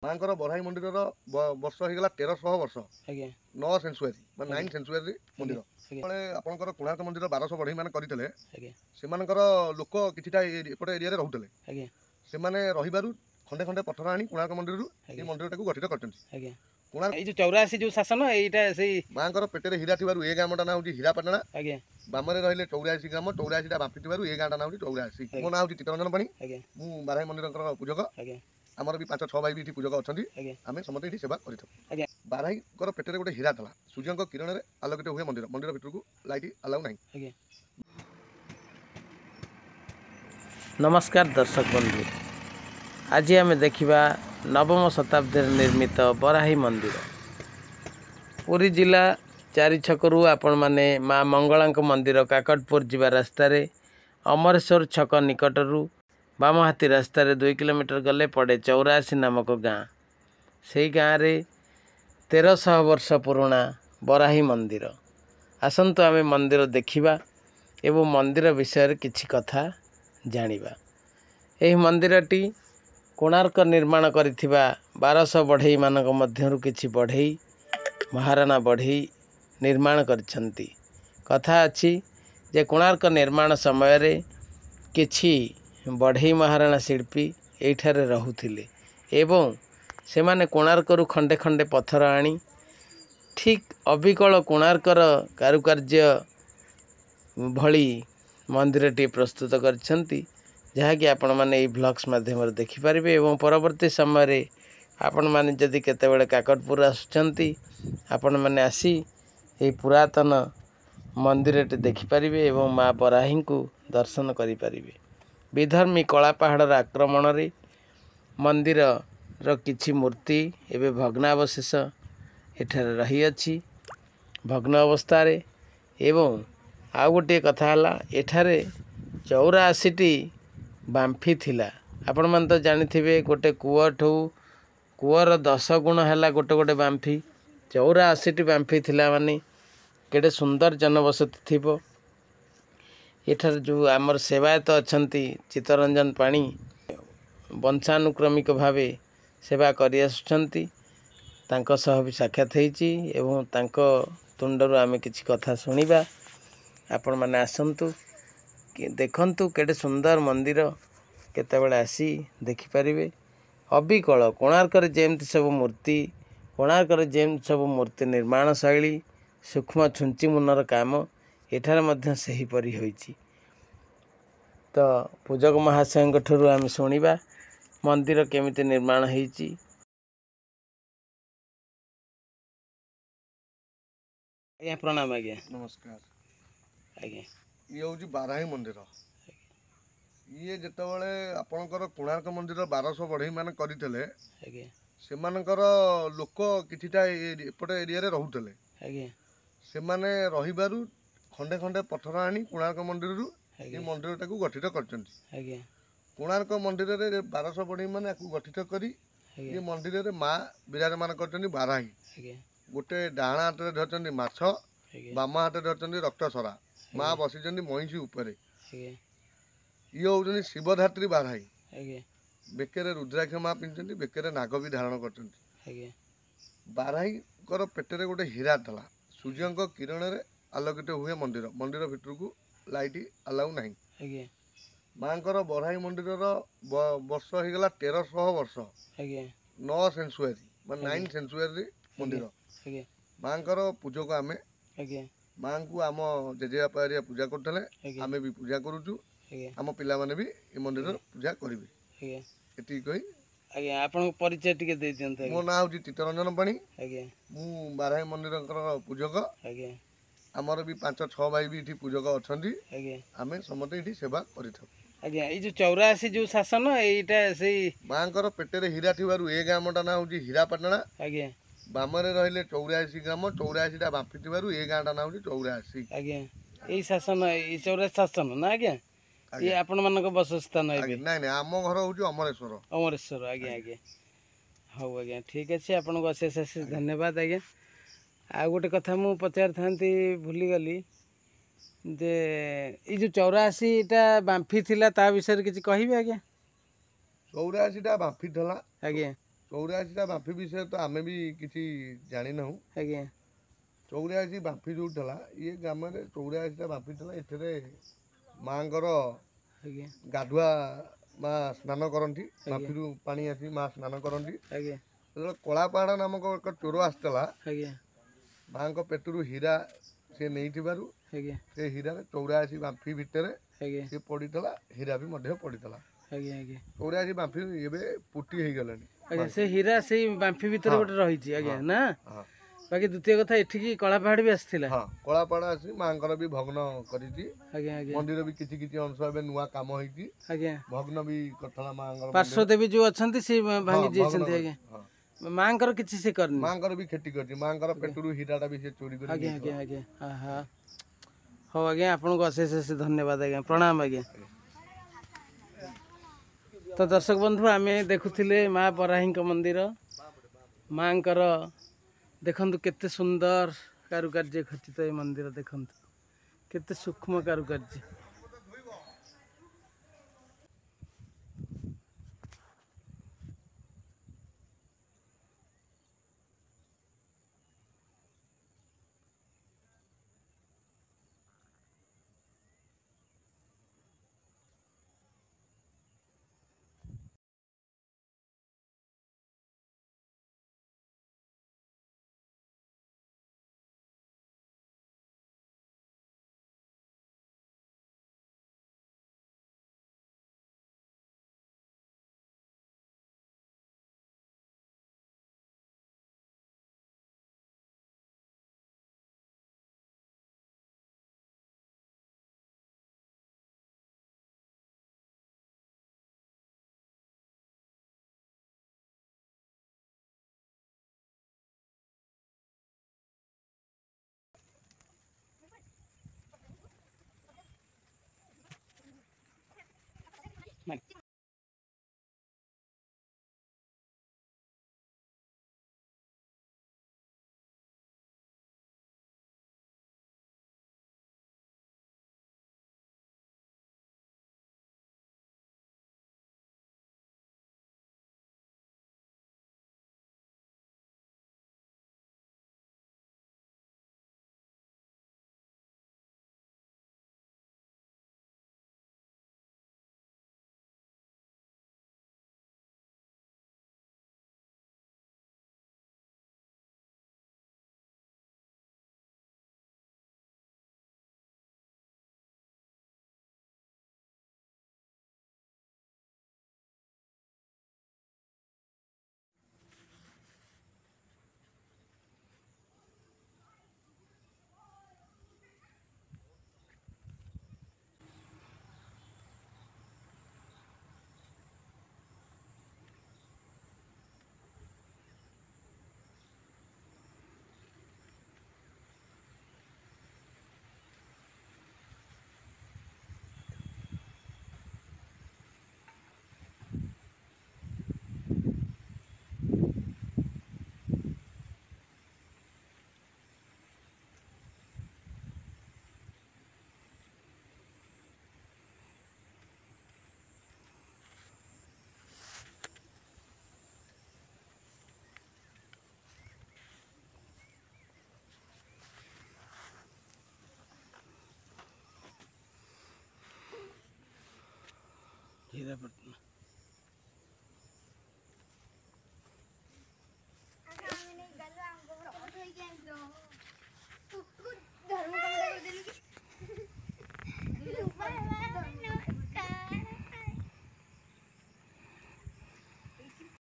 ମାଙ୍କର ବରାହି ମନ୍ଦିରର ବର୍ଷ ହେଇଗଲା 1300 ବର୍ଷ। ଆଜ୍ଞା 9 ସେଞ୍ଚୁରୀ ମାନେ 9 ସେଞ୍ଚୁରୀ ମନ୍ଦିର। ଯେତେବେଳେ ଆପଣଙ୍କର କୋଣାର୍କ ମନ୍ଦିର 1200 ବଢ଼େଇ ମାନେ କରିଥିଲେ ସେମାନଙ୍କର ଲୋକ କିଛିଟା ଏପଟ ଏରିଆରେ ରହୁଥିଲେ। ସେମାନେ ରହିବାରୁ ଖଣ୍ଡେ ଖଣ୍ଡେ ପଥର ଆଣି କୋଣାର୍କ ମନ୍ଦିରରୁ এই ମନ୍ଦିରଟାକୁ ଗଠିତ କରିଛନ୍ତି। କୋଣାର୍କ ଏଇ ଯୋଉ 84 ଯୋଉ ଶାସନ ଏଇଟା ସେଇ ମାଙ୍କର ପେଟରେ ହୀରା ଥିବାରୁ ଏ ଗ୍ରାମଟା ନାଁ ହେଉଛି ହୀରାପାଟଣା। ବାମରେ ରହିଲେ 84 ଗ୍ରାମ, 84ଟା ବାମ୍ଫି ଥିବାରୁ ଏ ଗାଁଟା ନାଁ ହେଉଛି 84। ମୋ ନାଁ ହେଉଛି ଚିତ୍ତରଞ୍ଜନ ପାଣି। ମୁଁ ବାରାହି ମନ୍ଦିରଙ୍କର ପୂଜକ। ଆମର ବି 5-6 ଭାଇ ବି ଏଠି ପୂଜକ ଅଛନ୍ତି। ଆମେ ସମସ୍ତେ ଏଠି ସେବା କରିଥାଉ। ବାରାହିଙ୍କର ପେଟରେ ଗୋଟେ ହୀରା ଥିଲା। ସୂର୍ଯ୍ୟଙ୍କ କିରଣରେ ଆଲୋକିତ ହୁଏ ମନ୍ଦିର। ମନ୍ଦିର ଭିତରକୁ ଲାଇଟ୍ ଆଲାଉ ନାହିଁ। नमस्कार दर्शक बंधु, आज आम देखा नवम शताब्दी निर्मित बराही मंदिर। पुरी जिला 4 छकरू आपण मैंने माँ मंगला मंदिर काकटपुर जीवा रास्तार अमरेश्वर छक निकटरू बाम हाथी रास्तार 2 किलोमीटर गले पड़े 84 नामक गाँ। से गाँव रे 1300 वर्ष पुराणा बराही मंदिर। आसंतु आमे मंदिर देखिबा एवं मंदिर विषय किछि कथा जानिबा। एही मंदिरटी कोणार्क निर्माण करिथिबा 1200 बढ़ई मानक मध्यरु किछि बढ़ई महाराणा बढ़ई निर्माण करिसंती। कथा अछि जे कोणार्क निर्माण समय रे किछि बढ़ई महाराणा शिल्पी एठारे रहुथिले एवं सेमाने कोणार्करू खंडे खंडे पत्थर आनी ठीक अबिकल कोणार्कर कारुकार्य भली मंदिरटी प्रस्तुत करछंती, जहाँकि आपण माने ई ब्लॉग्स माध्यम देखिपारे एवं परवर्ती समय रे आपण माने जदि केतेबेले काकटपुर आसुचंती आपण माने आसी ए पुरातन मंदिरटी देखिपारे एवं माँ बराही को दर्शन करिपारे। विधर्मी कला पहाड़र आक्रमण रे मंदिर रो किछि मूर्ति एवं भग्नावशेष एठारे रही अछि भग्न अवस्था रे। एवं आ गोटे कथा हला एठारे 84टी बाम्फी थिला। आपण मन तो जानिथिबे गोटे कुआठू कुआर 10 गुण हला गोटे गोटे बाम्फी। 84टी बाम्फी थिला माने केडे सुंदर जनबसति थिबो। एठार जो आमर सेवायत अछंती चित्तरंजन पाणी वंशानुक्रमिक भावे सेवा करि आसुछंती। तांको सह भी साक्षात हेची एवं तांको तुंडरू आमे किछि कथा सुनिबा। आपण माने आसंतु देखंतु केडे सुंदर मंदिर केतेबेले आसी देखि परिबे। अबिकल कोणार्क रे जेमति सब मूर्ति कोणार्क रे जेमति सब मूर्ति निर्माण शैली सूक्ष्म छुंची मुनर काम एठार मध्य सही परि होईची। तो पूजक महाशयଙ୍କ ठरू आमे सुनिबा मंदिर केमिति निर्माण हेची। आज्ञा प्रणाम। आज्ञा नमस्कार। आज्ञा ये हूँ बाराही मंदिर। ये जितेबाला आपणकर कोणार्क मंदिर 1200 बढ़ई मान करते सेमानकर लोक किछिटा एपट एरिया रोते से माने रहिबारु खंडे खंडे पत्थर आनी कोणार्क मंदिर ये मंदिर टाक गठित कर कोणार्क मंदिर 1200 बढ़ई मान गठित करी ये मंदिर माँ विराजमान कर बाराही। गोटे डाणा हाथ में धरती माछ बाम हाथ में धरती रक्तसरा माँ बसी महिषी उपरे। ये हूँ शिवधात्री बाराही। बेकेरे रुद्राक्ष माँ पिंधि बेकेरे नाग भी धारण कर बाराही पेटरे गोटे हीरा था। सूर्य किरण में आलोकित हुए मंदिर। मंदिर भितर को लाइट अलाउ नहीं। माँ बराही मंदिर वर्ष होगला 1300 वर्ष 9 सेंचुरी मैं 9 सेंचुरी मंदिर। माँ पूजक आमे माँ को आम जेजेबापा एरिया पूजा करते आमे भी पूजा करुचु। आम पिला माने भी ये मंदिर पूजा करेंगे। एति कही आज्ञा आपन परिचय टिके दे दियंत। मो ना होची चित्तरंजन पाणी। मु बाराही मंदिर पूजक। आमर भी 5-6 भाई भी इठी पूजक अछंती। आमे समते इठी सेवा करिथौ। आज्ञा ए जो 84 जो शासन एटा से माँ पेटरे हीरा थिबारु ए गामटा ना होची हीरापाटଣା। आज्ञा बामरे रहिले 84 ग्राम 84टा बाम्फी थिबारु ए गाँटा ना होची 84। आज्ञा ए शासन ए 84 शासन ना आज्ञा ये आपण मानक बस स्थान है। नहीं नहीं आम घर होची अमरेश्वर। अमरेश्वर आज्ञा आज्ञा हाँ आज्ञा ठीक अच्छे। आपन को अशेष अशेष धन्यवाद। आज्ञा आ गोटे कथा मु पचार थांती भूली गली जे ये जो 84टा बाम्फी थिला ता विषय किछि कहिबे। आज्ञा 84टा बाम्फी थला। आज्ञा ଚଉରାଶୀଟା ବାମ୍ଫି ବିଷୟରେ ତ ଆମେ ବି କିଛି ଜାଣିନାହୁଁ। ଆଜ୍ଞା 84 ବାମ୍ଫି ଯେଉଁ ଥିଲା ଇଏ ଗ୍ରାମରେ 84ଟା ବାମ୍ଫି ଥିଲା। ଏଥିରେ ମାଆଙ୍କର ଆଜ୍ଞା ଗାଧୁଆ ମା ସ୍ନାନ କରନ୍ତି, ବାମ୍ଫିରୁ ପାଣି ଆସି ମା ସ୍ନାନ କରନ୍ତି। ଆଜ୍ଞା ଯେତେବେଳେ କଳାପାହାଡ଼ ନାମକ ଏକ ଚୋର ଆସିଥିଲା, ଆଜ୍ଞା ମାଆଙ୍କ ପେଟରୁ ହୀରା ସେ ନେଇଥିବାରୁ ଆଜ୍ଞା ସେ ହୀରାରେ 84 ବାମ୍ଫି ଭିତରେ ଆଜ୍ଞା ସେ ପଡ଼ିଥିଲା, ହୀରା ବି ମଧ୍ୟ ପଡ଼ିଥିଲା। ଆଜ୍ଞା ଆଜ୍ଞା 84 ବାମ୍ଫି ଏବେ ପୁଟି ହେଇଗଲାଣି। ଆଜ୍ଞା ସେ ହୀରା ସେଇ ବାମ୍ଫି ଭିତରେ ଗୋଟେ ରହିଛି ଆଜ୍ଞା ନା। ହଁ ବାକି ଦ୍ୱିତୀୟ କଥା ଏଠିକି କଳାପାହାଡ଼ ବି ଆସିଥିଲା। ହଁ କଳାପାହାଡ଼ ଆସି ମାଆଙ୍କର ବି ଭଗ୍ନ କରିଛି। ଆଜ୍ଞା ଆଜ୍ଞା ମନ୍ଦିର ବି କିଛି କିଛି ଅଂଶ ଏବେ ନୂଆ କାମ ହେଇଛି, ଆଜ୍ଞା ଭଗ୍ନ ବି କରିଥିଲା ମାଆଙ୍କର ମନ୍ଦିର। ପାର୍ଶ୍ୱଦେବୀ ଯୋଉ ଅଛନ୍ତି ସେ ଭାଙ୍ଗି ଭଗ୍ନ ଯାଇଛନ୍ତି କରିଛି। ଆଜ୍ଞା। ହଁ ମାଙ୍କର କିଛି ସେ କରିନି। ମାଆଙ୍କର ବି କ୍ଷତି କରିଛି, ମାଆଙ୍କର ପେଟରୁ ହୀରାଟା ବି ସେ ଚୋରି କରି ଆଜ୍ଞା ନେଇଥିଲା। ଆଜ୍ଞା ଆଜ୍ଞା ହଁ ହଉ ଆଜ୍ଞା ଆପଣଙ୍କୁ ଅଶେଷ ଅଶେଷ ଧନ୍ୟବାଦ ଆଜ୍ଞା, ପ୍ରଣାମ ଆଜ୍ଞା। ତ ଦର୍ଶକ ବନ୍ଧୁ ଆମେ ଦେଖୁଥିଲେ ମା ବରାହୀଙ୍କ ମନ୍ଦିର। ମାଙ୍କର ଦେଖନ୍ତୁ କେତେ ସୁନ୍ଦର କାରୁକାର୍ଯ୍ୟ ଖଚିତ ଏ ମନ୍ଦିର, ଦେଖନ୍ତୁ କେତେ ସୂକ୍ଷ୍ମ କାରୁକାର୍ଯ୍ୟ। ହୀରାପଟନା।